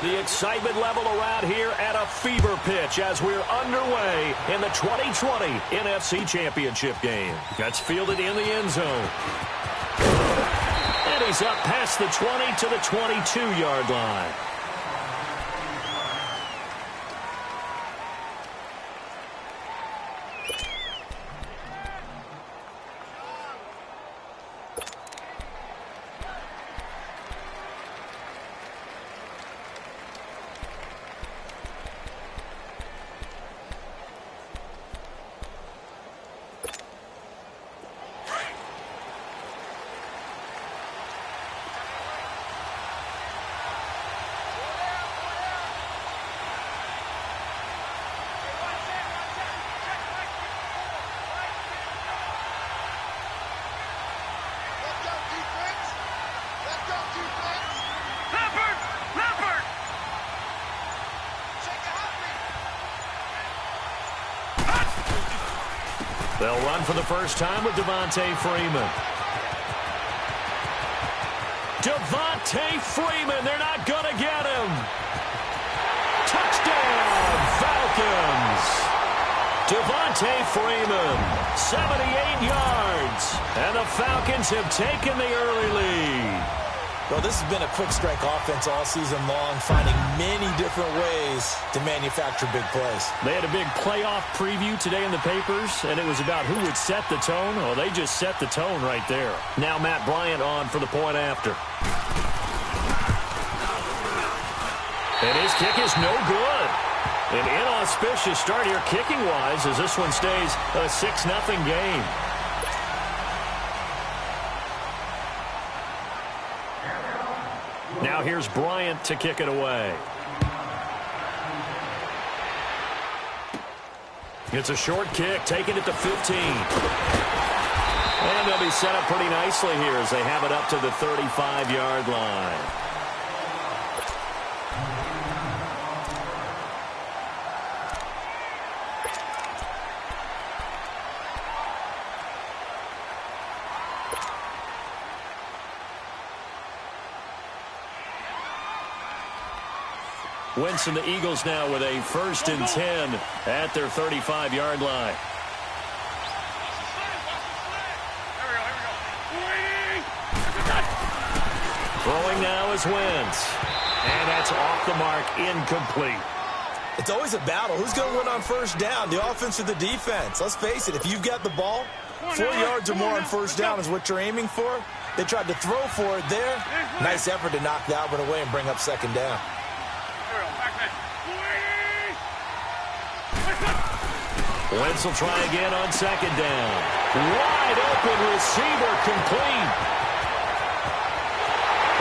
The excitement level around here at a fever pitch as we're underway in the 2020 NFC Championship game. That's fielded in the end zone. And he's up past the 20 to the 22-yard line. They'll run for the first time with Devontae Freeman. Devontae Freeman, they're not going to get him. Touchdown, Falcons. Devontae Freeman, 78 yards. And the Falcons have taken the early lead. Well, this has been a quick-strike offense all season long, finding many different ways to manufacture big plays. They had a big playoff preview today in the papers, and it was about who would set the tone. Oh, they just set the tone right there. Now Matt Bryant on for the point after. And his kick is no good. An inauspicious start here kicking-wise as this one stays a 6-0 game. Now here's Bryant to kick it away. It's a short kick, taking it to 15. And they'll be set up pretty nicely here as they have it up to the 35-yard line. Winston, the Eagles now with a 1st and 10 at their 35-yard line. Throwing now is Wentz. And that's off the mark, incomplete. It's always a battle. Who's going to win on first down, the offense or the defense? Let's face it, if you've got the ball, 4 yards or more on first down is what you're aiming for. They tried to throw for it there. Nice effort to knock that one away and bring up 2nd down. Wentz will try again on 2nd down. Wide open receiver, complete.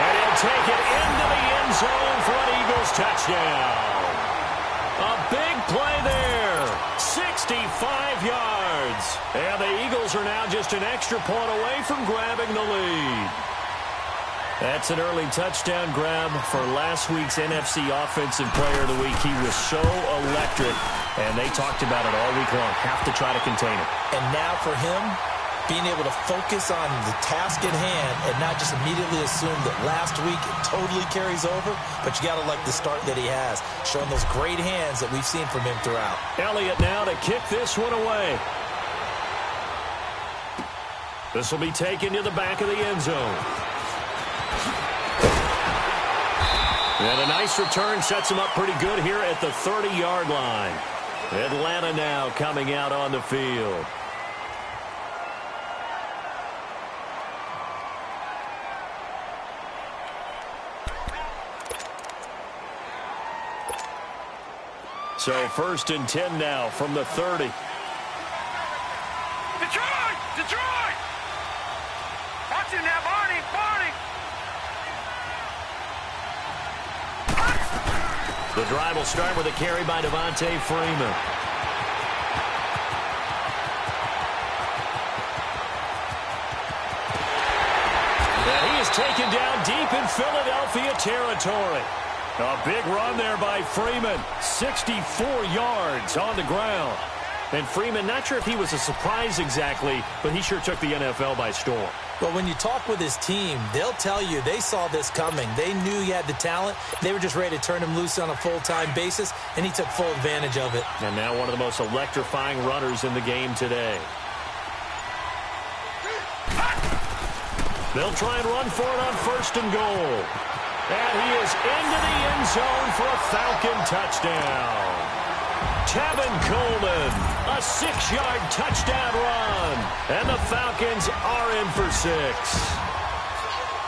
And he'll take it into the end zone for an Eagles touchdown. A big play there. 65 yards. And the Eagles are now just an extra point away from grabbing the lead. That's an early touchdown grab for last week's NFC Offensive Player of the Week. He was so electric, and they talked about it all week long. Have to try to contain him. And now for him, being able to focus on the task at hand and not just immediately assume that last week it totally carries over, but you got to like the start that he has, showing those great hands that we've seen from him throughout. Elliott now to kick this one away. This will be taken to the back of the end zone. And a nice return sets him up pretty good here at the 30-yard line. Atlanta now coming out on the field. So 1st and 10 now from the 30. Detroit! Detroit! Watch it now, Barney! Barney! The drive will start with a carry by Devontae Freeman. And he is taken down deep in Philadelphia territory. A big run there by Freeman. 64 yards on the ground. And Freeman, not sure if he was a surprise exactly, but he sure took the NFL by storm. Well, when you talk with his team, they'll tell you they saw this coming. They knew he had the talent. They were just ready to turn him loose on a full-time basis, and he took full advantage of it. And now one of the most electrifying runners in the game today. They'll try and run for it on 1st and goal. And he is into the end zone for a Falcon touchdown. Tevin Coleman, a 6-yard touchdown run. And the Falcons are in for 6.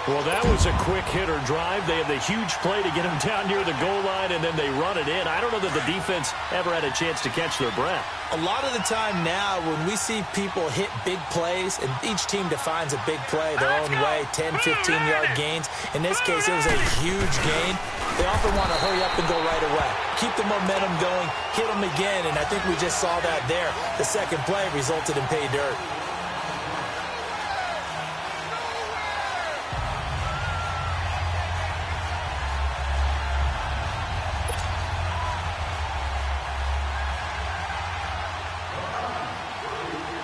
Well, that was a quick hitter drive. They had the huge play to get him down near the goal line, and then they run it in. I don't know that the defense ever had a chance to catch their breath. A lot of the time now when we see people hit big plays, and each team defines a big play their own way, 10, 15-yard gains. In this case, it was a huge gain. They often want to hurry up and go right away. Keep the momentum going, hit them again, and I think we just saw that there. The second play resulted in pay dirt.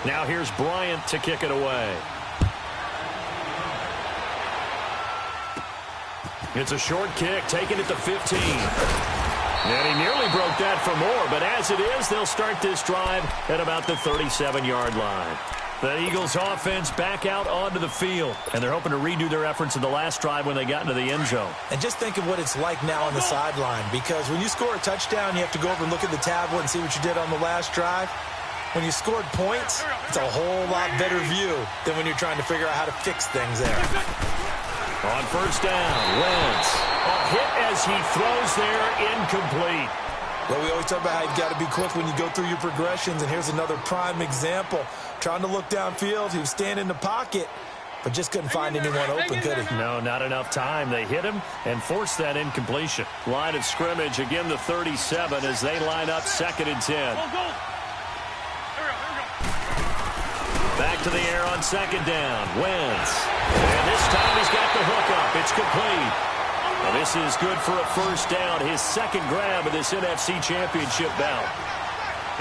Now here's Bryant to kick it away. It's a short kick, taking it to 15. And he nearly broke that for more, but as it is, they'll start this drive at about the 37-yard line. The Eagles offense back out onto the field, and they're hoping to redo their efforts in the last drive when they got into the end zone. And just think of what it's like now on the sideline, because when you score a touchdown, you have to go over and look at the tablet and see what you did on the last drive. When you scored points, it's a whole lot better view than when you're trying to figure out how to fix things there. On 1st down, Wentz. A hit as he throws there, incomplete. Well, we always talk about how you've got to be quick when you go through your progressions, and here's another prime example. Trying to look downfield, he was standing in the pocket, but just couldn't find anyone open, could he? No, not enough time. They hit him and forced that incompletion. Line of scrimmage, again the 37 as they line up 2nd and 10. Back to the air on 2nd down. Wentz. And this time he's got the hook up. It's complete. And this is good for a 1st down. His 2nd grab of this NFC Championship bout.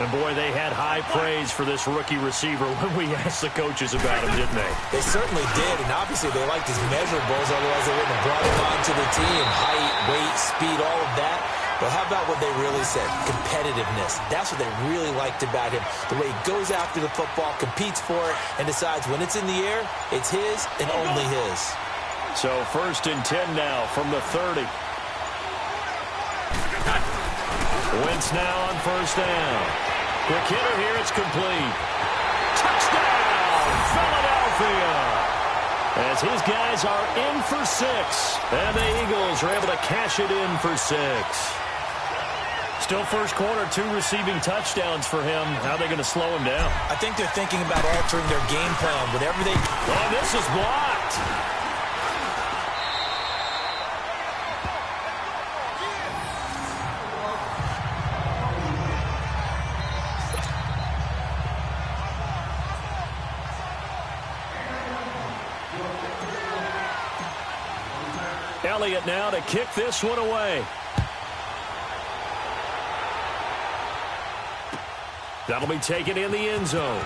And, boy, they had high praise for this rookie receiver when we asked the coaches about him, didn't they? They certainly did, and obviously they liked his measurables. Otherwise, they wouldn't have brought him onto the team. Height, weight, speed, all of that. But how about what they really said? Competitiveness. That's what they really liked about him. The way he goes after the football, competes for it, and decides when it's in the air, it's his and only his. So 1st and 10 now from the 30. Wentz now on 1st down. Quick hitter here, it's complete. Touchdown, Philadelphia! As his guys are in for 6. And the Eagles are able to cash it in for 6. Still 1st quarter, 2 receiving touchdowns for him. How are they going to slow him down? I think they're thinking about altering their game plan. Whatever they... Oh, this is blocked. Elliott now to kick this one away. That'll be taken in the end zone.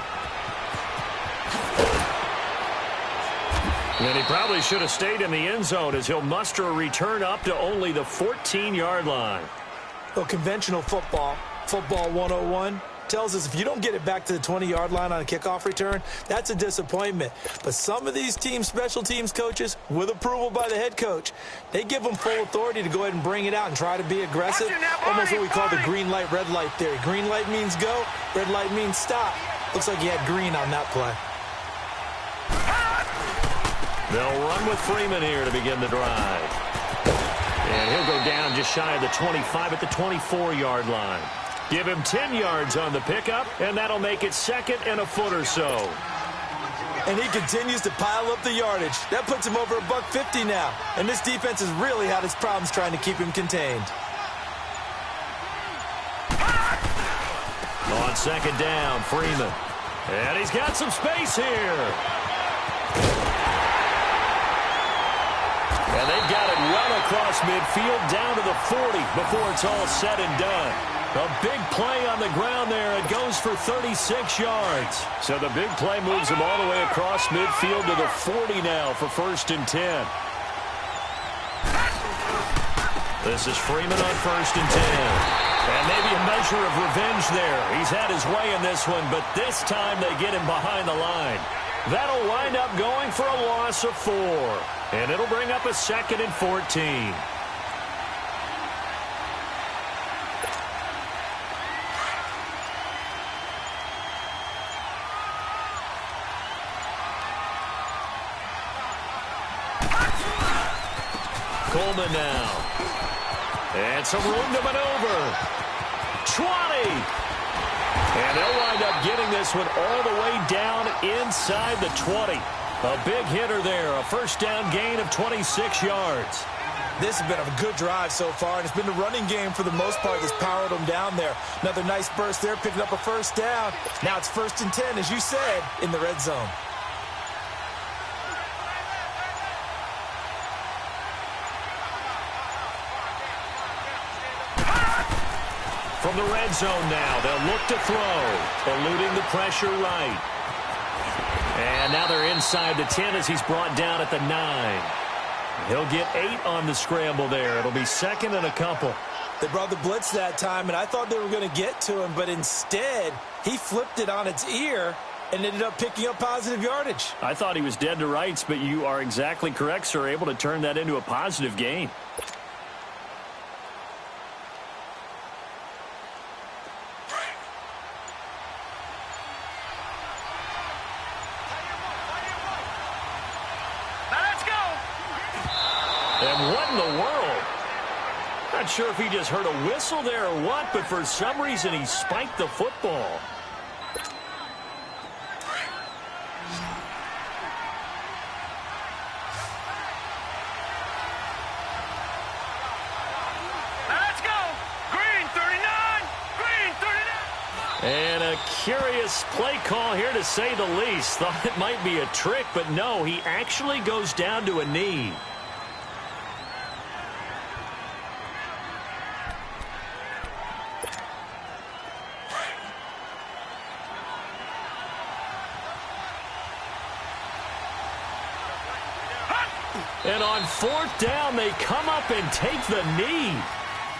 And he probably should have stayed in the end zone as he'll muster a return up to only the 14-yard line. Well, conventional football 101, tells us if you don't get it back to the 20-yard line on a kickoff return, that's a disappointment. But some of these teams, special teams coaches, with approval by the head coach, they give them full authority to go ahead and bring it out and try to be aggressive. Almost what we call the green light, red light theory. Green light means go, red light means stop. Looks like he had green on that play. They'll run with Freeman here to begin the drive. And he'll go down just shy of the 25 at the 24-yard line. Give him 10 yards on the pickup, and that'll make it 2nd and a foot or so. And he continues to pile up the yardage. That puts him over $150 now. And this defense has really had its problems trying to keep him contained. On 2nd down, Freeman. And he's got some space here. And they've got it well across midfield down to the 40 before it's all said and done. A big play on the ground there. It goes for 36 yards. So the big play moves him all the way across midfield to the 40 now for 1st and 10. This is Freeman on 1st and 10. And maybe a measure of revenge there. He's had his way in this one, but this time they get him behind the line. That'll wind up going for a loss of 4. And it'll bring up a 2nd and 14. Coleman now. And some room to maneuver. 20. And they'll wind up getting this one all the way down inside the 20. A big hitter there. A 1st down gain of 26 yards. This has been a good drive so far, and it's been the running game for the most part that's powered them down there. Another nice burst there, picking up a 1st down. Now it's 1st and 10, as you said, in the red zone. From the red zone now, they'll look to throw, eluding the pressure right. And now they're inside the 10 as he's brought down at the 9. He'll get 8 on the scramble there. It'll be 2nd and a couple. They brought the blitz that time, and I thought they were going to get to him, but instead, he flipped it on its ear and ended up picking up positive yardage. I thought he was dead to rights, but you are exactly correct, sir, able to turn that into a positive gain. And what in the world? Not sure if he just heard a whistle there or what, but for some reason he spiked the football. Let's go! Green 39! Green 39! And a curious play call here, to say the least. Thought it might be a trick, but no, he actually goes down to a knee. And on 4th down, they come up and take the knee.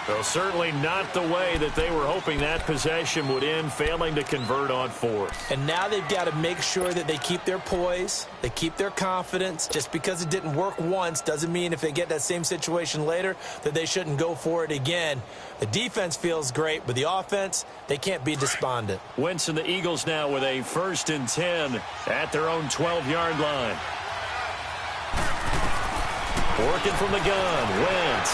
Well, certainly not the way that they were hoping that possession would end, failing to convert on 4th. And now they've got to make sure that they keep their poise, they keep their confidence. Just because it didn't work once doesn't mean if they get that same situation later that they shouldn't go for it again. The defense feels great, but the offense, they can't be despondent. Wentz and the Eagles now with a 1st and 10 at their own 12-yard line. Working from the gun, Wentz.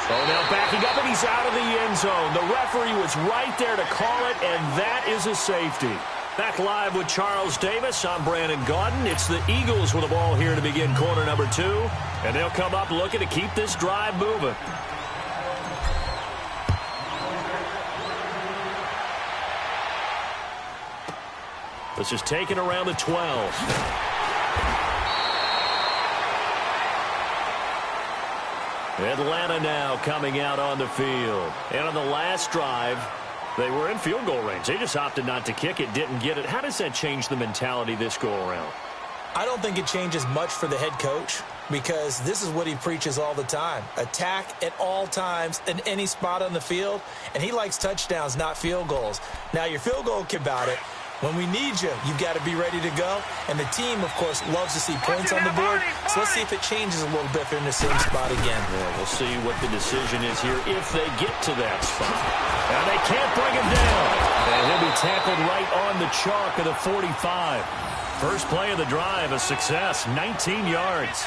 Oh, now backing up, and he's out of the end zone. The referee was right there to call it, and that is a safety. Back live with Charles Davis. I'm Brandon Gaudin. It's the Eagles with the ball here to begin quarter number 2, and they'll come up looking to keep this drive moving. This is taken around the 12. Atlanta now coming out on the field. And on the last drive, they were in field goal range. They just opted not to kick it, didn't get it. How does that change the mentality this go-around? I don't think it changes much for the head coach, because this is what he preaches all the time. Attack at all times in any spot on the field, and he likes touchdowns, not field goals. Now, your field goal about it. When we need you, you've got to be ready to go. And the team, of course, loves to see points on the board. So let's see if it changes a little bit if they're in the same spot again. Yeah, we'll see what the decision is here if they get to that spot. And they can't bring him down. And he'll be tackled right on the chalk of the 45. First play of the drive, a success, 19 yards.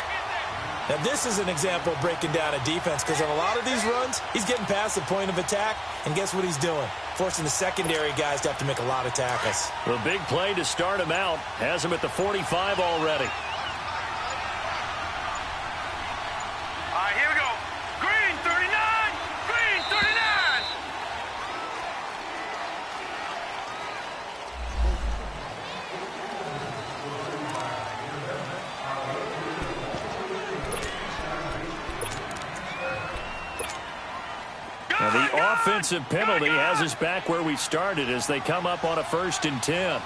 Now, this is an example of breaking down a defense, because on a lot of these runs, he's getting past the point of attack, and guess what he's doing? Forcing the secondary guys to have to make a lot of tackles. The big play to start him out has him at the 45 already. All right, here we go. Green 39! Green 39! Now the offensive penalty has us back where we started as they come up on a 1st and 10.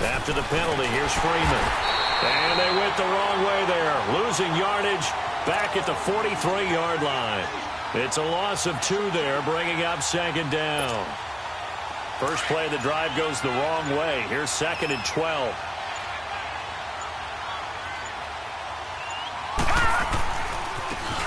After the penalty, here's Freeman. And they went the wrong way there, losing yardage back at the 43-yard line. It's a loss of 2 there, bringing up 2nd down. First play of the drive goes the wrong way. Here's 2nd and 12.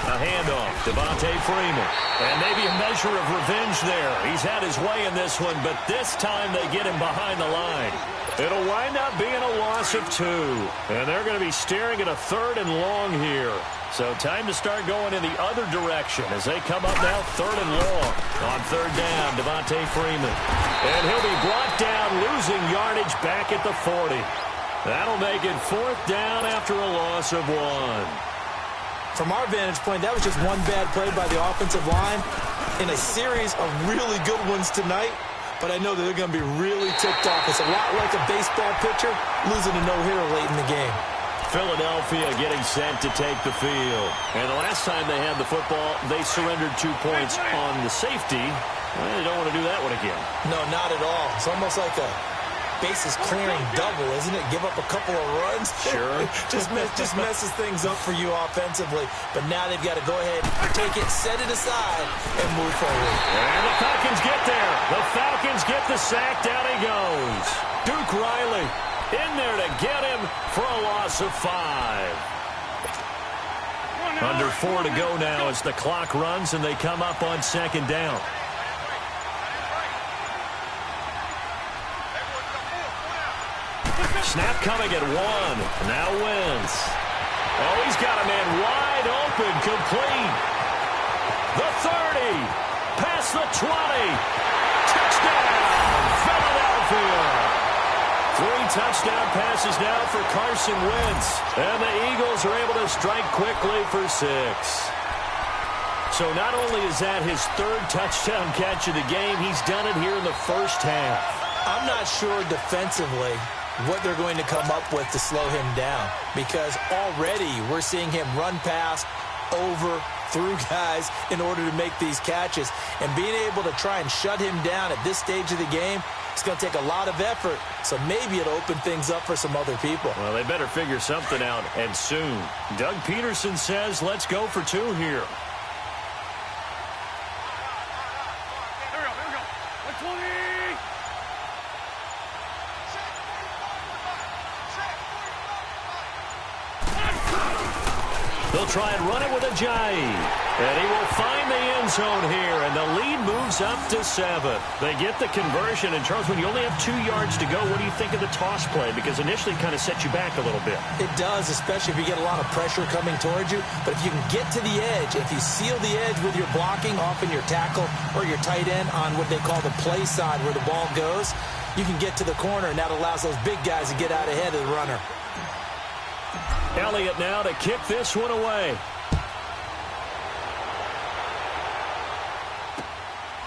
A handoff, Devontae Freeman. And maybe a measure of revenge there. He's had his way in this one, but this time they get him behind the line. It'll wind up being a loss of 2. And they're going to be staring at a 3rd and long here. So time to start going in the other direction as they come up now 3rd and long. On 3rd down, Devontae Freeman. And he'll be brought down, losing yardage back at the 40. That'll make it 4th down after a loss of 1. From our vantage point, that was just one bad play by the offensive line in a series of really good ones tonight. But I know that they're going to be really ticked off. It's a lot like a baseball pitcher losing a no-hitter late in the game. Philadelphia getting set to take the field. And the last time they had the football, they surrendered 2 points on the safety. Well, they don't want to do that one again. No, not at all. It's almost like a bases clearing double, isn't it? Give up a couple of runs. Sure. just messes things up for you offensively. But now they've got to go ahead, take it, set it aside, and move forward. And the Falcons get there. The Falcons get the sack. Down he goes. Duke Riley in there to get him for a loss of 5. Under 4 to go now as the clock runs and they come up on 2nd down. Snap coming at 1. Now wins. Oh, he's got a man wide open, complete. The 30. Past the 20. Touchdown, Philadelphia. 3 touchdown passes now for Carson Wentz. And the Eagles are able to strike quickly for 6. So not only is that his 3rd touchdown catch of the game, he's done it here in the first half. I'm not sure defensively what they're going to come up with to slow him down, because already we're seeing him run past, over, through guys in order to make these catches. And being able to try and shut him down at this stage of the game, it's going to take a lot of effort. So maybe it'll open things up for some other people. Well, they better figure something out, and soon. Doug Peterson says, let's go for 2 here. They'll try and run it with Ajayi. And he will find the end zone here, and the lead moves up to 7. They get the conversion, and Charles, when you only have 2 yards to go, what do you think of the toss play? Because initially it kind of sets you back a little bit. It does, especially if you get a lot of pressure coming towards you. But if you can get to the edge, if you seal the edge with your blocking, often your tackle or your tight end on what they call the play side where the ball goes, you can get to the corner, and that allows those big guys to get out ahead of the runner. Elliott now to kick this one away.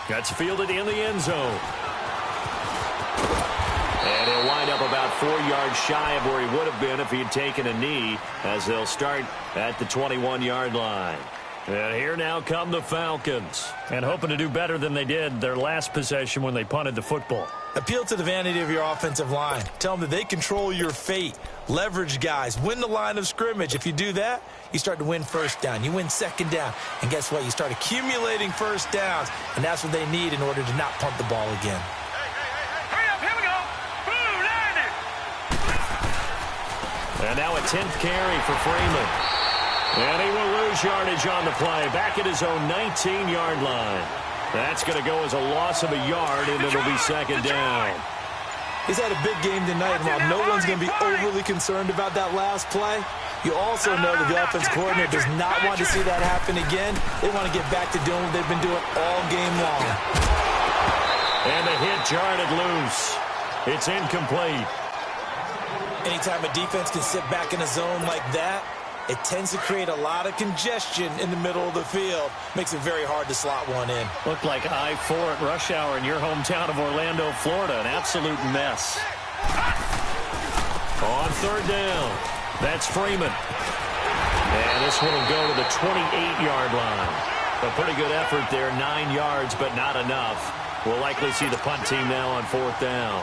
That's fielded in the end zone. And he'll wind up about 4 yards shy of where he would have been if he had taken a knee, as they'll start at the 21-yard line. And here now come the Falcons, and hoping to do better than they did their last possession when they punted the football. Appeal to the vanity of your offensive line. Tell them that they control your fate. Leverage guys. Win the line of scrimmage. If you do that, you start to win 1st down. You win 2nd down. And guess what? You start accumulating 1st downs. And that's what they need in order to not punt the ball again. Hurry up, here we go. Blue, 90. And now a 10th carry for Freeman. And he will lose yardage on the play. Back at his own 19-yard line. That's going to go as a loss of a yard, and it'll be 2nd down. He's had a big game tonight, and while no one's going to be overly concerned about that last play, you also know that the offense coordinator does not want to see that happen again. They want to get back to doing what they've been doing all game long. And the hit jarred it loose. It's incomplete. Anytime a defense can sit back in a zone like that, it tends to create a lot of congestion in the middle of the field. Makes it very hard to slot one in. Looked like I-4 at rush hour in your hometown of Orlando, Florida. An absolute mess. On 3rd down, that's Freeman. And this one will go to the 28-yard line. A pretty good effort there, 9 yards, but not enough. We'll likely see the punt team now on 4th down.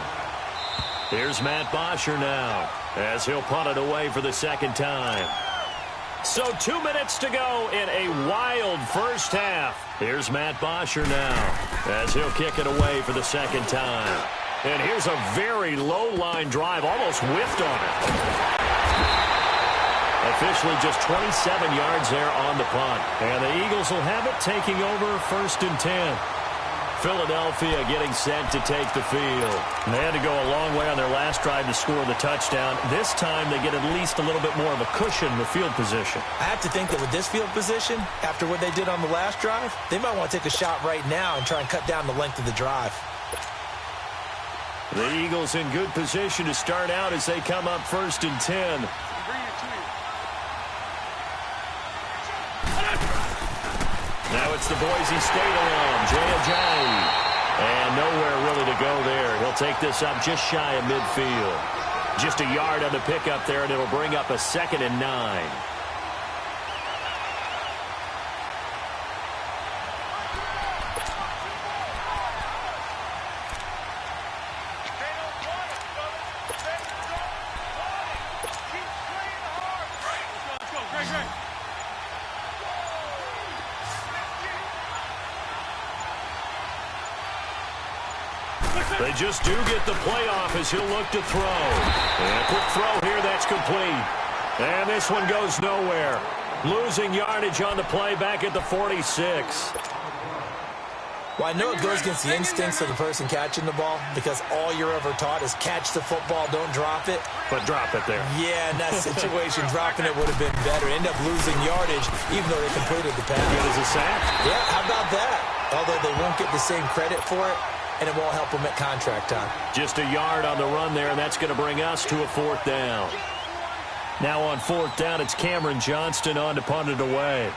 Here's Matt Bosher now, as he'll punt it away for the second time. So 2 minutes to go in a wild first half. Here's Matt Bosher now, as he'll kick it away for the second time. And here's a very low-line drive, almost whiffed on it. Officially just 27 yards there on the punt. And the Eagles will have it, taking over 1st and 10. Philadelphia getting set to take the field. And they had to go a long way on their last drive to score the touchdown. This time they get at least a little bit more of a cushion with field position. I have to think that with this field position, after what they did on the last drive, they might want to take a shot right now and try and cut down the length of the drive. The Eagles in good position to start out as they come up 1st and 10. Now it's the Boise State alum, Jay Ajayi. And nowhere really to go there. He'll take this up just shy of midfield. Just a yard on the pickup there, and it'll bring up a 2nd and 9. They just do get the playoff as he'll look to throw. And a quick throw here, that's complete. And this one goes nowhere. Losing yardage on the play back at the 46. Well, I know it goes against the instincts of the person catching the ball because all you're ever taught is catch the football, don't drop it. But drop it there. Yeah, in that situation, dropping it would have been better. End up losing yardage even though they completed the pass. Good as a sack? Yeah, how about that? Although they won't get the same credit for it, and it won't help them at contract time. Just a yard on the run there, and that's going to bring us to a 4th down. Now on 4th down, it's Cameron Johnston on to punt it away.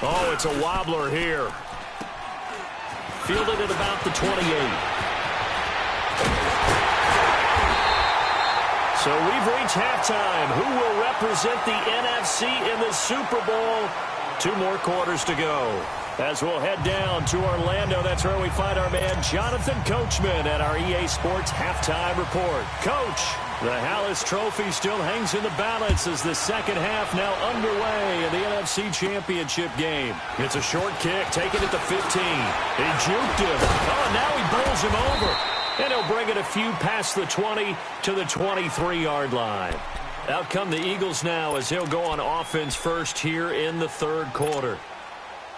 Oh, it's a wobbler here. Fielded at about the 28. So we've reached halftime. Who will represent the NFC in the Super Bowl? 2 more quarters to go. As we'll head down to Orlando, that's where we find our man Jonathan Coachman at our EA Sports Halftime Report. Coach, the Hallis Trophy still hangs in the balance as the second half now underway in the NFC Championship game. It's a short kick, taken at the 15. He juked him. Oh, now he bowls him over. And he'll bring it a few past the 20 to the 23-yard line. Out come the Eagles now as he'll go on offense first here in the 3rd quarter.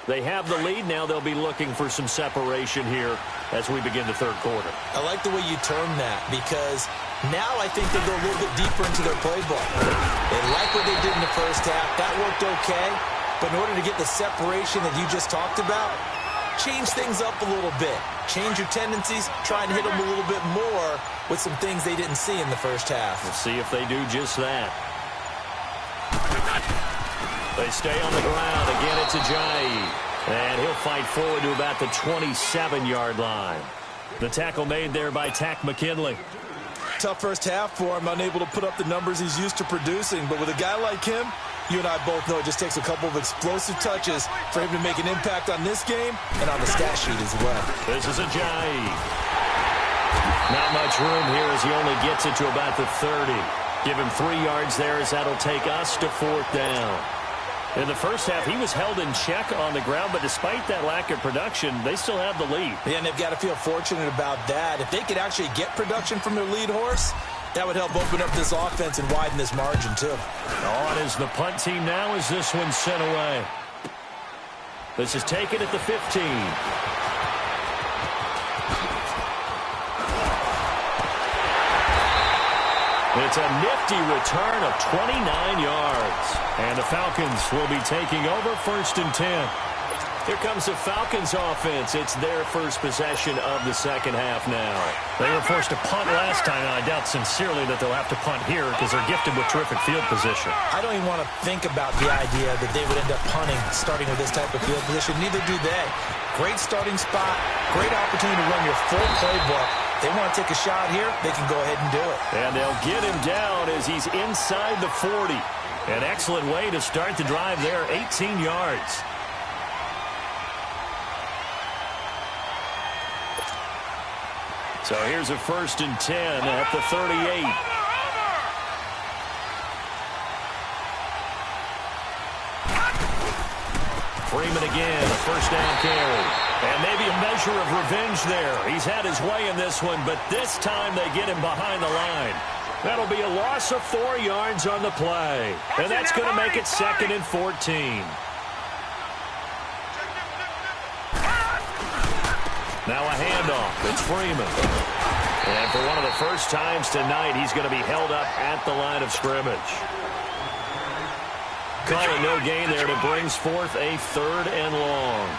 They have the lead. Now they'll be looking for some separation here as we begin the 3rd quarter. I like the way you term that because now I think they go a little bit deeper into their playbook. They like what they did in the first half. That worked okay. But in order to get the separation that you just talked about, change things up a little bit. Change your tendencies. Try and hit them a little bit more with some things they didn't see in the first half. We'll see if they do just that. They stay on the ground. Again, it's Ajayi. And he'll fight forward to about the 27-yard line. The tackle made there by Tack McKinley. Tough first half for him, unable to put up the numbers he's used to producing. But with a guy like him, you and I both know it just takes a couple of explosive touches for him to make an impact on this game and on the stat sheet as well. This is Ajayi. Not much room here as he only gets it to about the 30. Give him 3 yards there as that'll take us to 4th down. In the first half, he was held in check on the ground, but despite that lack of production, they still have the lead. Yeah, and they've got to feel fortunate about that. If they could actually get production from their lead horse, that would help open up this offense and widen this margin, too. On is the punt team now as this one's sent away. This is taken at the 15. It's a nifty return of 29 yards. And the Falcons will be taking over 1st and 10. Here comes the Falcons offense. It's their first possession of the second half now. They were forced to punt last time, and I doubt sincerely that they'll have to punt here because they're gifted with terrific field position. I don't even want to think about the idea that they would end up punting starting with this type of field position. Neither do they. Great starting spot, great opportunity to run your full playbook They want to take a shot here, they can go ahead and do it. And they'll get him down as he's inside the 40. An excellent way to start the drive there, 18 yards. So here's a 1st and 10 at the 38. Freeman again, a 1st down carry. And maybe a measure of revenge there. He's had his way in this one, but this time they get him behind the line. That'll be a loss of 4 yards on the play. And that's going to make it 2nd and 14. Now a handoff. It's Freeman. And for one of the first times tonight, he's going to be held up at the line of scrimmage. Call it no gain there, and it brings forth a 3rd and long.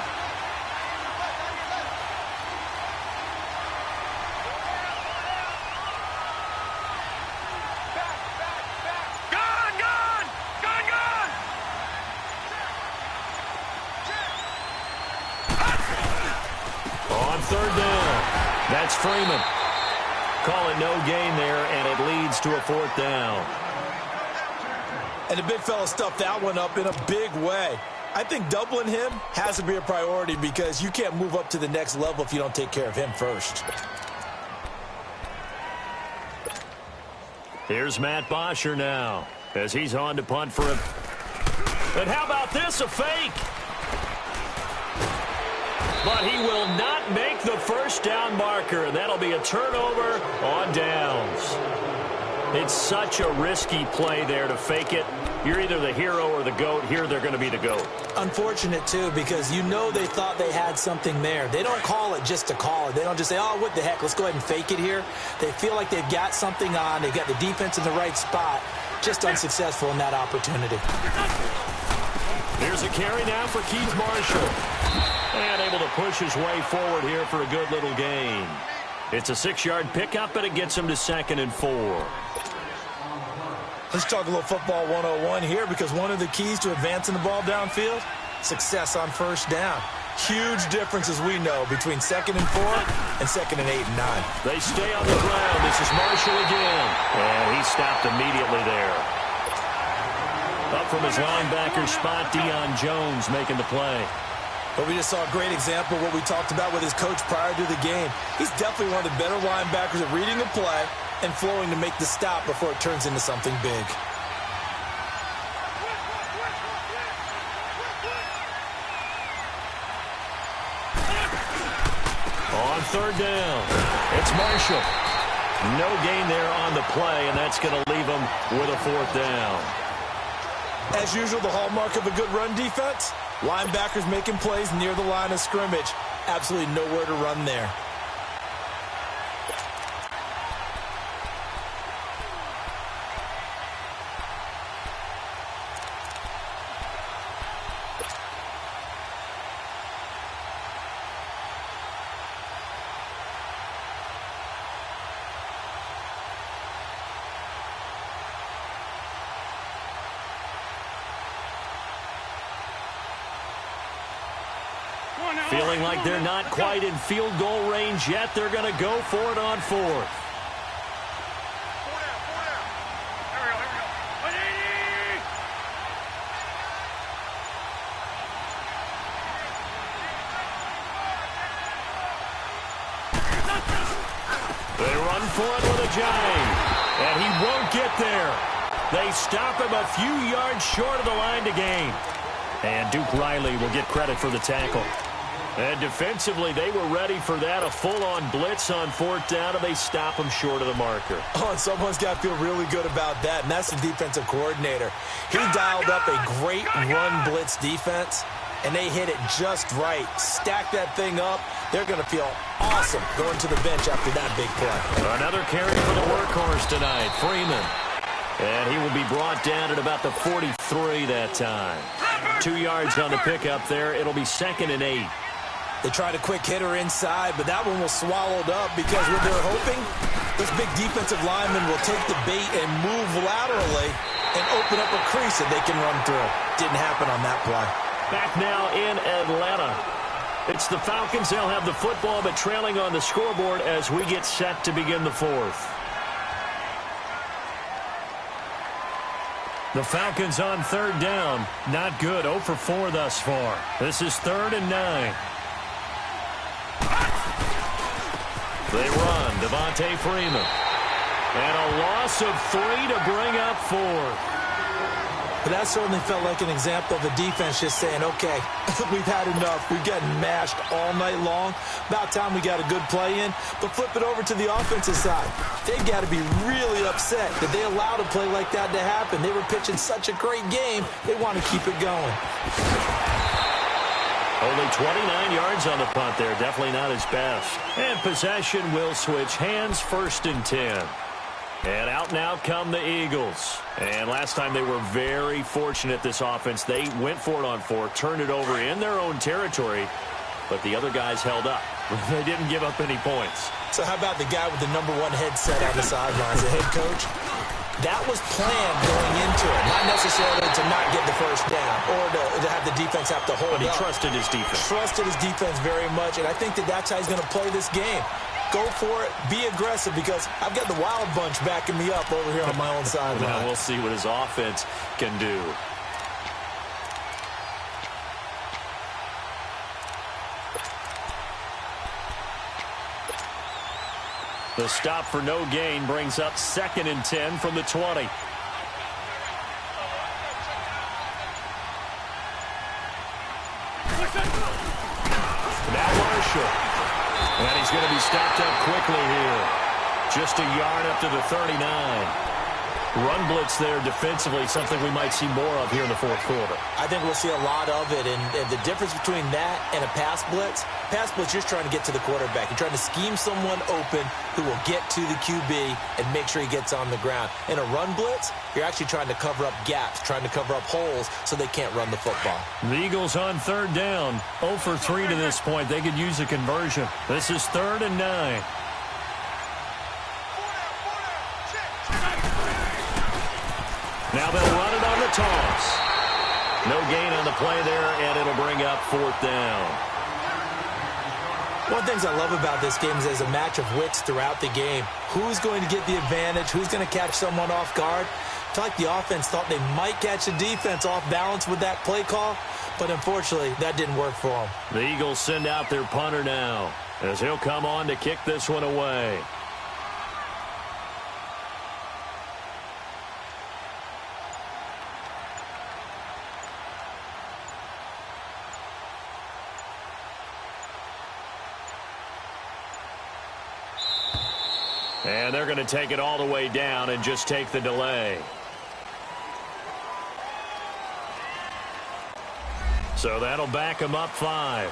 On 3rd down, that's Freeman. Call it no gain there, and it leads to a 4th down. And the big fella stuffed that one up in a big way. I think doubling him has to be a priority because you can't move up to the next level if you don't take care of him first. Here's Matt Bosher now as he's on to punt for him. And how about this, a fake? But he will not make the 1st down marker, and that'll be a turnover on downs. It's such a risky play there to fake it. You're either the hero or the GOAT. Here they're going to be the GOAT. Unfortunate, too, because you know they thought they had something there. They don't call it just to call it. They don't just say, oh, what the heck, let's go ahead and fake it here. They feel like they've got something on. They've got the defense in the right spot. Just unsuccessful in that opportunity. Here's a carry now for Keith Marshall. And able to push his way forward here for a good little gain. It's a 6-yard pickup, and it gets him to 2nd and 4. Let's talk a little football 101 here because one of the keys to advancing the ball downfield, success on 1st down. Huge difference, as we know, between 2nd and 4 and 2nd and 8 and 9. They stay on the ground. This is Marshall again. And he stopped immediately there. Up from his linebacker spot, Deion Jones making the play. But we just saw a great example of what we talked about with his coach prior to the game. He's definitely one of the better linebackers at reading a play and flowing to make the stop before it turns into something big. On 3rd down, it's Marshall. No gain there on the play, and that's going to leave him with a 4th down. As usual, the hallmark of a good run defense, linebackers making plays near the line of scrimmage. Absolutely nowhere to run there. Feeling like they're not quite in field goal range yet. They're going to go for it on 4th. They run for it with a giant, and he won't get there. They stop him a few yards short of the line to gain. And Duke Riley will get credit for the tackle. And defensively, they were ready for that, a full-on blitz on 4th down, and they stop him short of the marker. Oh, and someone's got to feel really good about that, and that's the defensive coordinator. He dialed up a great run blitz defense, and they hit it just right. Stack that thing up. They're going to feel awesome going to the bench after that big play. Another carry for the workhorse tonight, Freeman. And he will be brought down at about the 43 that time. 2 yards on the pickup there. It'll be 2nd and 8. They tried a quick hitter inside, but that one was swallowed up because what they're hoping, this big defensive lineman will take the bait and move laterally and open up a crease that they can run through. Didn't happen on that play. Back now in Atlanta. It's the Falcons. They'll have the football, but trailing on the scoreboard as we get set to begin the fourth. The Falcons on third down. Not good. 0 for 4 thus far. This is 3rd and 9. They run. Devontae Freeman. And a loss of 3 to bring up 4. But that certainly felt like an example of the defense just saying, okay, we've had enough. We've gotten mashed all night long. About time we got a good play in. But flip it over to the offensive side. They've got to be really upset that they allowed a play like that to happen. They were pitching such a great game. They want to keep it going. Only 29 yards on the punt there. Definitely not his best. And possession will switch hands, 1st and 10. And out now come the Eagles. And last time they were very fortunate, this offense. They went for it on 4, turned it over in their own territory, but the other guys held up. They didn't give up any points. So how about the guy with the #1 headset on the sidelines, the head coach? That was planned going into it, not necessarily to not get the first down or to have the defense have to hold But he up. trusted his defense. Trusted his defense very much, and I think that's how he's going to play this game. Go for it. Be aggressive because I've got the wild bunch backing me up over here on my own sideline. Now we'll see what his offense can do. The stop for no gain brings up 2nd and 10 from the 20. Now Marshall. And he's going to be stopped up quickly here. Just a yard up to the 39. Run blitz there defensively, something we might see more of here in the 4th quarter. I think we'll see a lot of it, and the difference between that and a pass blitz, you're just trying to get to the quarterback. You're trying to scheme someone open who will get to the QB and make sure he gets on the ground. In a run blitz, you're actually trying to cover up gaps, trying to cover up holes so they can't run the football. The Eagles on 3rd down, 0 for 3 to this point. They could use a conversion. This is 3rd and 9. Now they'll run it on the toss. No gain on the play there, and it'll bring up 4th down. One of the things I love about this game is there's a match of wits throughout the game. Who's going to get the advantage? Who's going to catch someone off guard? I feel like the offense thought they might catch the defense off balance with that play call, but unfortunately, that didn't work for them. The Eagles send out their punter now as he'll come on to kick this one away. And they're going to take it all the way down and just take the delay. So that'll back them up 5.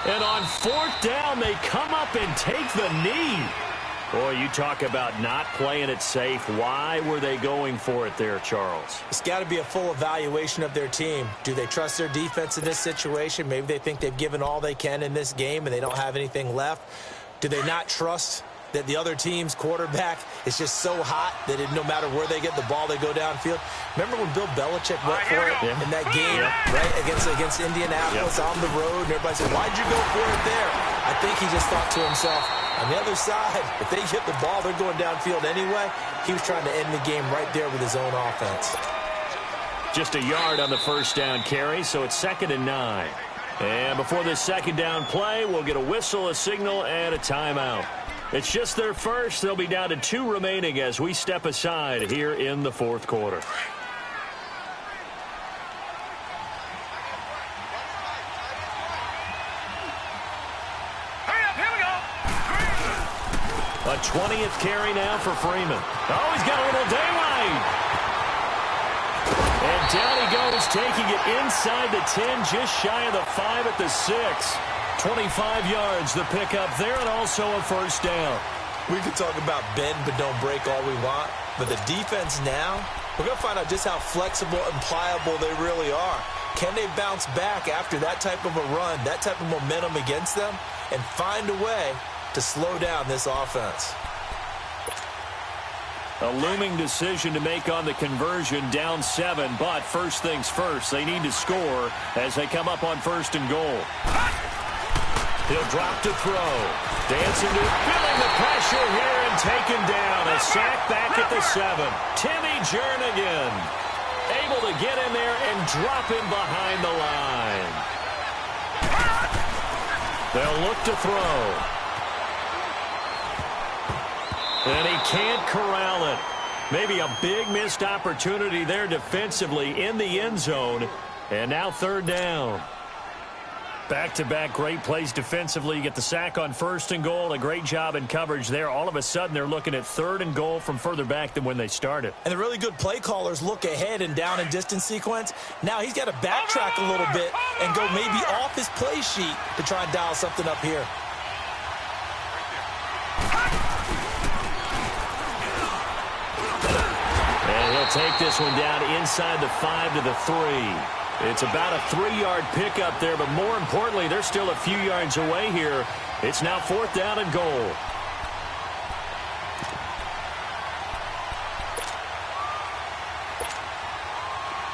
And on 4th down, they come up and take the knee. Boy, you talk about not playing it safe. Why were they going for it there, Charles? It's got to be a full evaluation of their team. Do they trust their defense in this situation? Maybe they think they've given all they can in this game and they don't have anything left. Do they not trust that the other team's quarterback is just so hot that no matter where they get the ball, they go downfield? Remember when Bill Belichick went for it in that game, right, against Indianapolis on the road, and everybody said, why'd you go for it there? I think he just thought to himself, on the other side, if they hit the ball, they're going downfield anyway. He was trying to end the game right there with his own offense. Just a yard on the 1st down carry, so it's 2nd and 9. And before this 2nd down play, we'll get a whistle, a signal, and a timeout. It's just their first. They'll be down to 2 remaining as we step aside here in the 4th quarter. Here we go. A 20th carry now for Freeman. Oh, he's got a little daylight. And down he goes, taking it inside the 10, just shy of the 5 at the 6. 25 yards, the pickup there, and also a first down. We could talk about bend but don't break all we want, but the defense now, we're going to find out just how flexible and pliable they really are. Can they bounce back after that type of a run, that type of momentum against them, and find a way to slow down this offense? A looming decision to make on the conversion, down 7, but first things first, they need to score as they come up on 1st and goal. He'll drop to throw. Dancing to feeling the pressure here and taken down. A sack back at the 7. Timmy Jernigan able to get in there and drop him behind the line. They'll look to throw. And he can't corral it. Maybe a big missed opportunity there defensively in the end zone. And now 3rd down. Back-to-back great plays defensively. You get the sack on 1st and goal. A great job in coverage there. All of a sudden, they're looking at 3rd and goal from further back than when they started. And the really good play callers look ahead and down and distance sequence. Now he's got to backtrack a little bit and go maybe off his play sheet to try and dial something up here. And he'll take this one down inside the 5 to the 3. It's about a 3-yard pickup there, but more importantly, they're still a few yards away here. It's now 4th down and goal.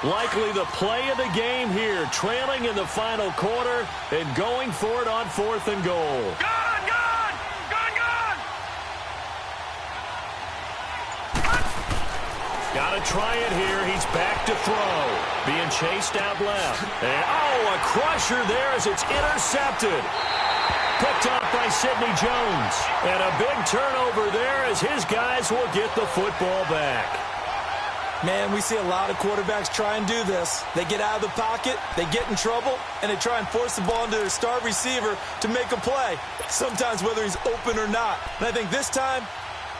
Likely the play of the game here, trailing in the final quarter and going for it on 4th and goal. Got to try it here. He's back to throw. Being chased out left. And, a crusher there as it's intercepted. Picked up by Sidney Jones. And a big turnover there as his guys will get the football back. Man, we see a lot of quarterbacks try and do this. They get out of the pocket, they get in trouble, and they try and force the ball into their star receiver to make a play, sometimes whether he's open or not. And I think this time,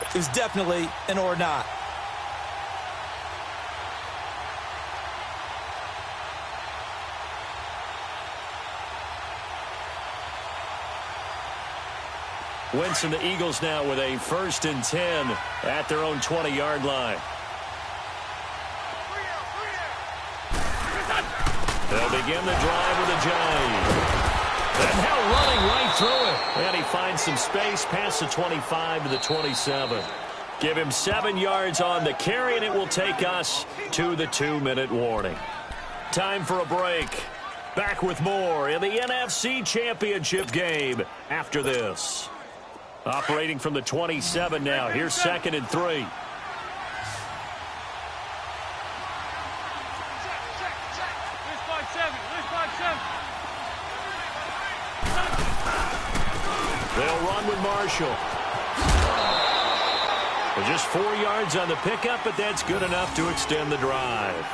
it was definitely an or not. Wentz and the Eagles now with a 1st and 10 at their own 20-yard line. They'll begin the drive with a jive. And now running right through it. And he finds some space past the 25 to the 27. Give him 7 yards on the carry, and it will take us to the 2-minute warning. Time for a break. Back with more in the NFC Championship game after this. Operating from the 27 now. Here's 2nd and 3. They'll run with Marshall. Just 4 yards on the pickup, but that's good enough to extend the drive.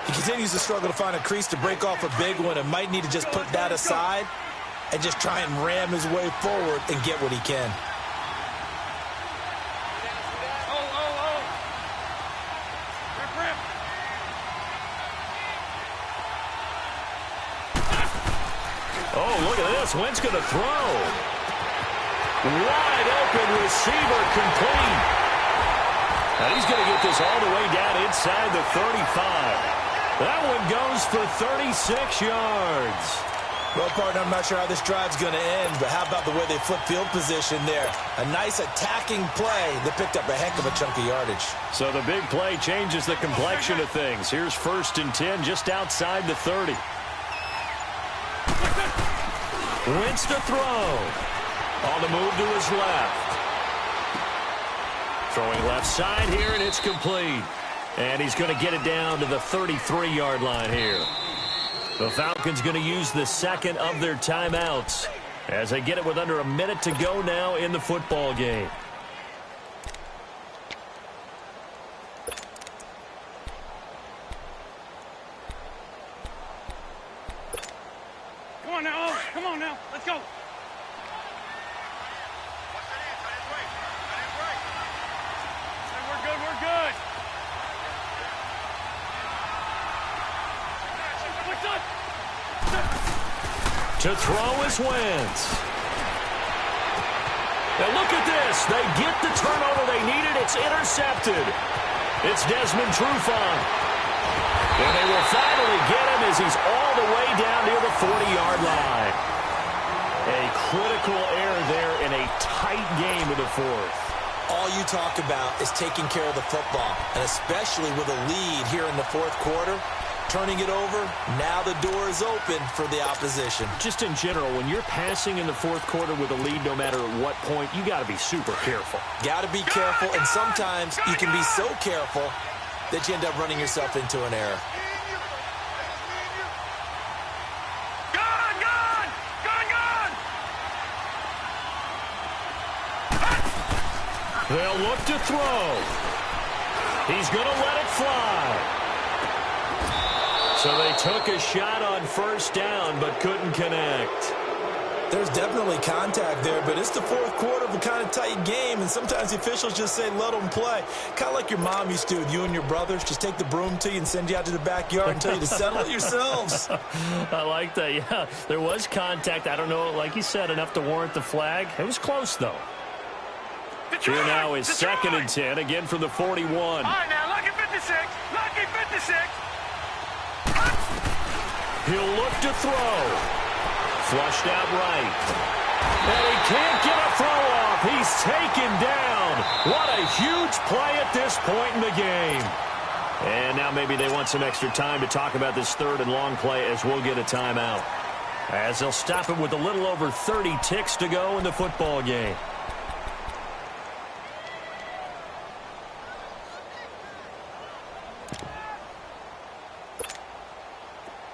He continues to struggle to find a crease to break off a big one and might need to just put that aside and just try and ram his way forward and get what he can. Oh, look at this. Wentz going to throw. Wide open receiver complete. And he's going to get this all the way down inside the 35. That one goes for 36 yards. Well, partner, I'm not sure how this drive's going to end, but how about the way they flip field position there? A nice attacking play that picked up a heck of a chunk of yardage. So the big play changes the complexion of things. Here's 1st and 10 just outside the 30. Wentz to throw. On the move to his left. Throwing left side here, and it's complete. And he's going to get it down to the 33-yard line here. The Falcons going to use the 2nd of their timeouts as they get it with under a minute to go now in the football game. Come on now. Come on now. Let's go. We're good. We're good. To throw is Wentz. And look at this. They get the turnover they needed. It's intercepted. It's Desmond Trufant. And they will finally get him as he's all the way down near the 40-yard line. A critical error there in a tight game of the fourth. All you talk about is taking care of the football, and especially with a lead here in the fourth quarter, turning it over, now the door is open for the opposition. Just in general, when you're passing in the fourth quarter with a lead, no matter at what point, you got to be super careful. Got to be careful, and sometimes you can be so careful that you end up running yourself into an error. They'll look to throw. He's going to let it fly. So they took a shot on first down but couldn't connect. There's definitely contact there, but it's the fourth quarter of a kind of tight game, and sometimes the officials just say let them play. Kind of like your mom used to with you and your brothers. Just take the broom to you and send you out to the backyard and tell you to settle it yourselves. I like that, yeah. There was contact. I don't know, like you said, enough to warrant the flag. It was close, though. Here now is second and 10, again from the 41. All right, now, lucky 56. Lucky 56. He'll look to throw. Flushed out right. And he can't get a throw off. He's taken down. What a huge play at this point in the game. And now maybe they want some extra time to talk about this third and long play as we'll get a timeout. As they'll stop it with a little over 30 ticks to go in the football game.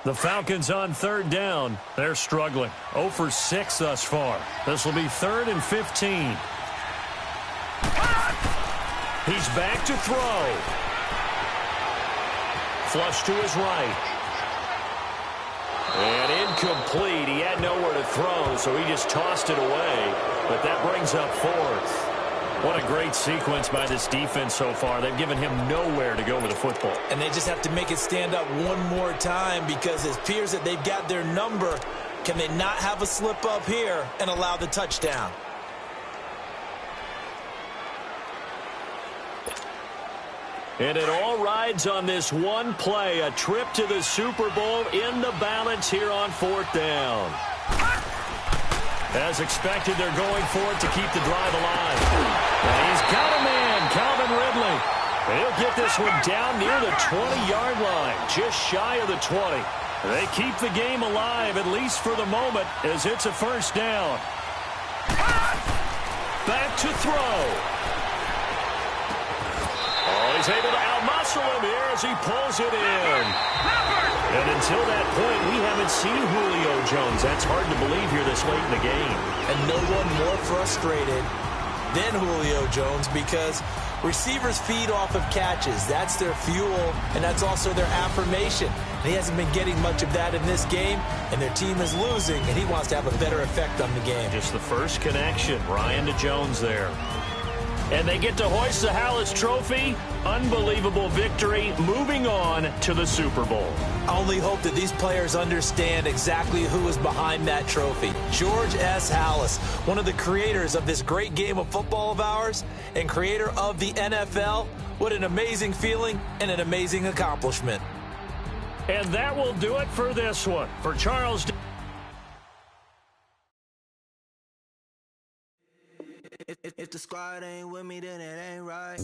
The Falcons on third down. They're struggling. 0 for 6 thus far. This will be 3rd and 15. He's back to throw. Flush to his right. And incomplete. He had nowhere to throw, so he just tossed it away. But that brings up 4th. What a great sequence by this defense so far. They've given him nowhere to go with the football. And they just have to make it stand up one more time because it appears that they've got their number. Can they not have a slip up here and allow the touchdown? And it all rides on this one play. A trip to the Super Bowl in the balance here on 4th down. As expected, they're going for it to keep the drive alive. And he's got a man, Calvin Ridley. He'll get this one down near the 20-yard line, just shy of the 20. They keep the game alive, at least for the moment, as it's a first down. Back to throw. Oh, he's able to outmuscle him here as he pulls it in. And until that point, we haven't seen Julio Jones. That's hard to believe here this late in the game. And no one more frustrated than Julio Jones because receivers feed off of catches. That's their fuel, and that's also their affirmation. And he hasn't been getting much of that in this game, and their team is losing, and he wants to have a better effect on the game. Just the first connection, Ryan to Jones there. And they get to hoist the Hallis Trophy. Unbelievable victory, moving on to the Super Bowl. I only hope that these players understand exactly who is behind that trophy. George S. Hallis, one of the creators of this great game of football of ours and creator of the NFL. What an amazing feeling and an amazing accomplishment. And that will do it for this one. For Charles... If the squad ain't with me, then it ain't right.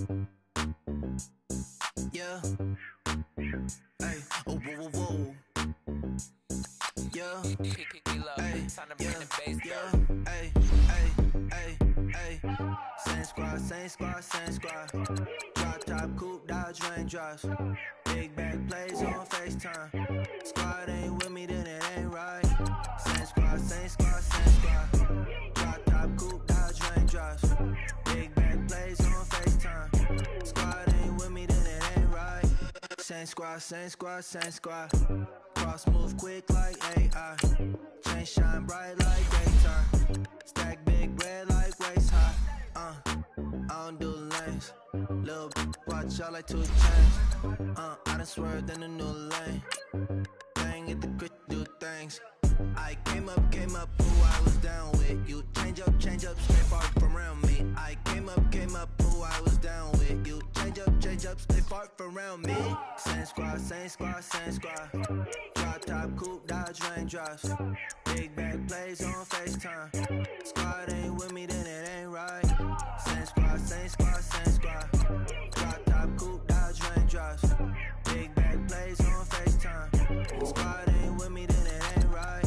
Yeah. Hey. Oh, whoa, whoa, whoa. Yeah. Hey. Yeah. Hey. Hey. Hey. Hey. Same squad, same squad, same squad. Drop top, coupe, Dodge raindrops. Big back plays on FaceTime. Squad ain't with me, then it ain't right. Same squad, same squad, same squad. Drop top, coupe, Dodge raindrops. Big back plays on FaceTime. Squad ain't with me, then it ain't right. Same squad, same squad, same squad. Cross move quick like AI. Chain shine bright like daytime. Stack big bread like waist high. I don't do lanes. Little watch out like 2 chains. I done swerved in a new lane. Bang at the crit, do things. I came up, who I was down with. You change up, stay far from around me. I came up, who I was down with. You change up, stay far from around me. Same squad, same squad, same squad. Drop top, coupe, Dodge raindrops. Big bag plays on FaceTime. Squad ain't with me, then it ain't right. Same squad, same squad, same squad. Drop top, coupe, Dodge raindrops. Big bag plays on FaceTime. Squad ain't with me, then it ain't right.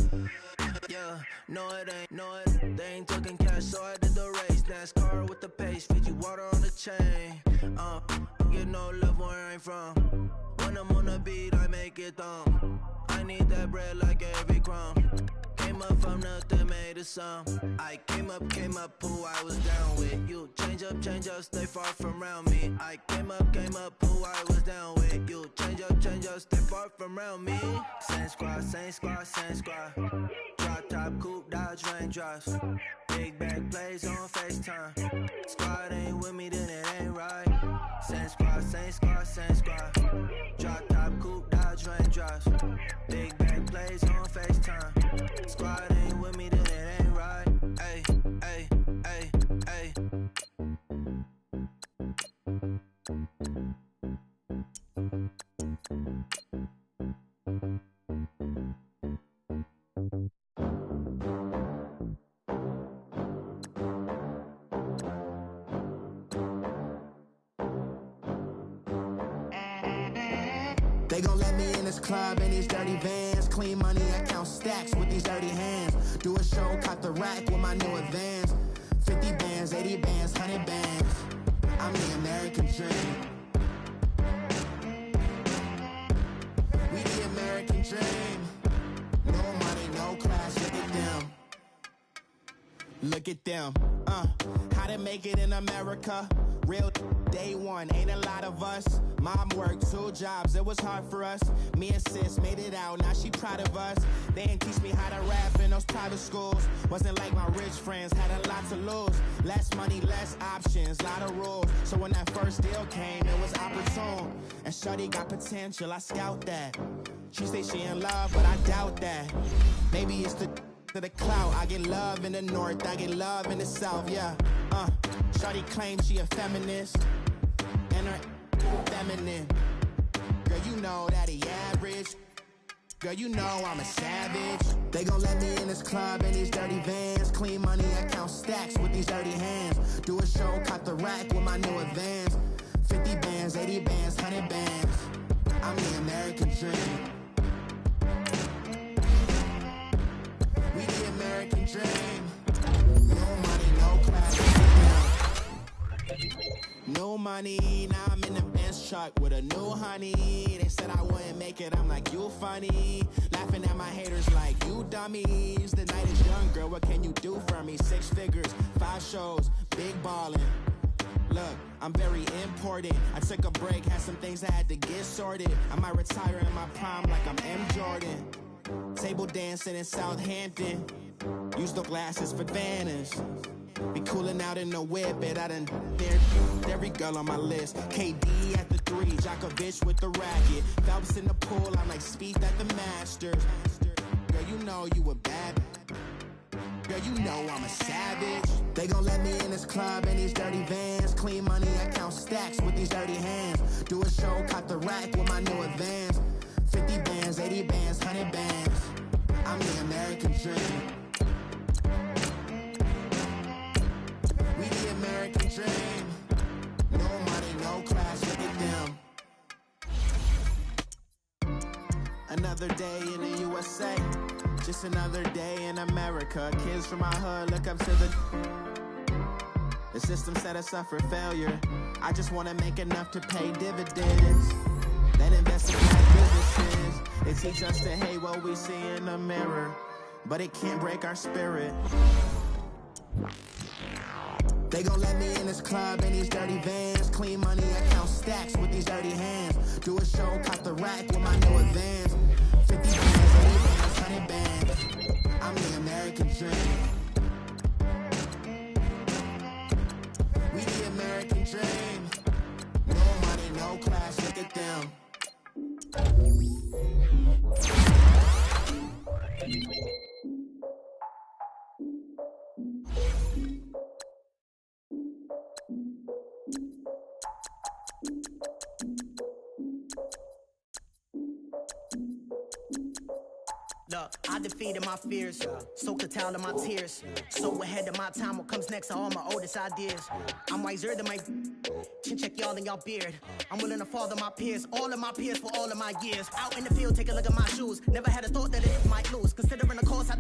Yeah, no it ain't, they ain't talking cash, so I did the race. NASCAR with the pace, feed you water on the chain. Get no love where I ain't from. When I'm on the beat, I make it thumb. I need that bread like every crumb. Came up from nothing, made a sum. I came up, who I was down with. You change up, stay far from around me. I came up, who I was down with. You change up, stay far from around me. Same squad, same squad, same squad. Drop top, coupe, Dodge raindrops. Big bag plays on FaceTime. Squad ain't with me, then it ain't right. Same squad, same squad, same squad. Drop top, coupe, Dodge raindrops. Big bag plays on FaceTime. Squad ain't with me, then it ain't right. Ay, ay, ay, ay. They gon' let me in this club in these dirty vans. Clean money, I count stacks with these dirty hands. Do a show, caught the rack with my new advance. 50 bands, 80 bands, 100 bands. I'm the American dream. We the American dream. No money, no class, look at them. Look at them, how to make it in America. Real day one, ain't a lot of us. Mom worked 2 jobs, it was hard for us. Me and sis made it out, now she proud of us. They didn't teach me how to rap in those private schools. Wasn't like my rich friends, had a lot to lose. Less money, less options, lot of rules. So when that first deal came, it was opportune. And shorty got potential, I scout that. She say she in love, but I doubt that. Maybe it's the clout. I get love in the north, I get love in the south, yeah. Shorty claims she a feminist, and her feminine. Girl, you know that he average. Girl, you know I'm a savage. They gon' let me in this club in these dirty vans. Clean money, I count stacks with these dirty hands. Do a show, caught the rack with my new advance. 50 bands, 80 bands, 100 bands. I'm the American dream. We the American dream. No money, no class. No money, now I'm in the Benz truck with a new honey. They said I wouldn't make it, I'm like, you funny. Laughing at my haters like, you dummies. The night is young, girl, what can you do for me? 6 figures, 5 shows, big ballin'. Look, I'm very important. I took a break, had some things I had to get sorted. I might retire in my prime like I'm M. Jordan. Table dancing in Southampton. Use the glasses for Vanish. Be cooling out in the whip, but I done dared every girl on my list. KD at the 3, Djokovic with the racket. Phelps in the pool, I'm like Spieth at the Masters. Girl, you know you a bad. Girl, you know I'm a savage. They gon' let me in this club in these dirty vans. Clean money, I count stacks with these dirty hands. Do a show, caught the rack with my new advance. 50 bands, 80 bands, 100 bands. I'm the American dream. We the American dream. No money, no class, look at them. Another day in the USA. Just another day in America. Kids from my hood look up to the system set us up for failure. I just wanna make enough to pay dividends. Then invest in black businesses. They teach us to hate what we see in the mirror, but it can't break our spirit. They gon' let me in this club in these dirty vans. Clean money, I count stacks with these dirty hands. Do a show, caught the rack with my new advance. 50 bands, 80 bands, 100 bands. I'm the American dream. We the American dream. No money, no class, look at them. I defeated my fears, so total of my tears. So ahead of my time, what comes next are all my oldest ideas. I'm wiser than my chin check y'all in y'all beard. I'm willing to father my peers, all of my peers for all of my years. Out in the field, take a look at my shoes. Never had a thought that it might lose. Considering the course, I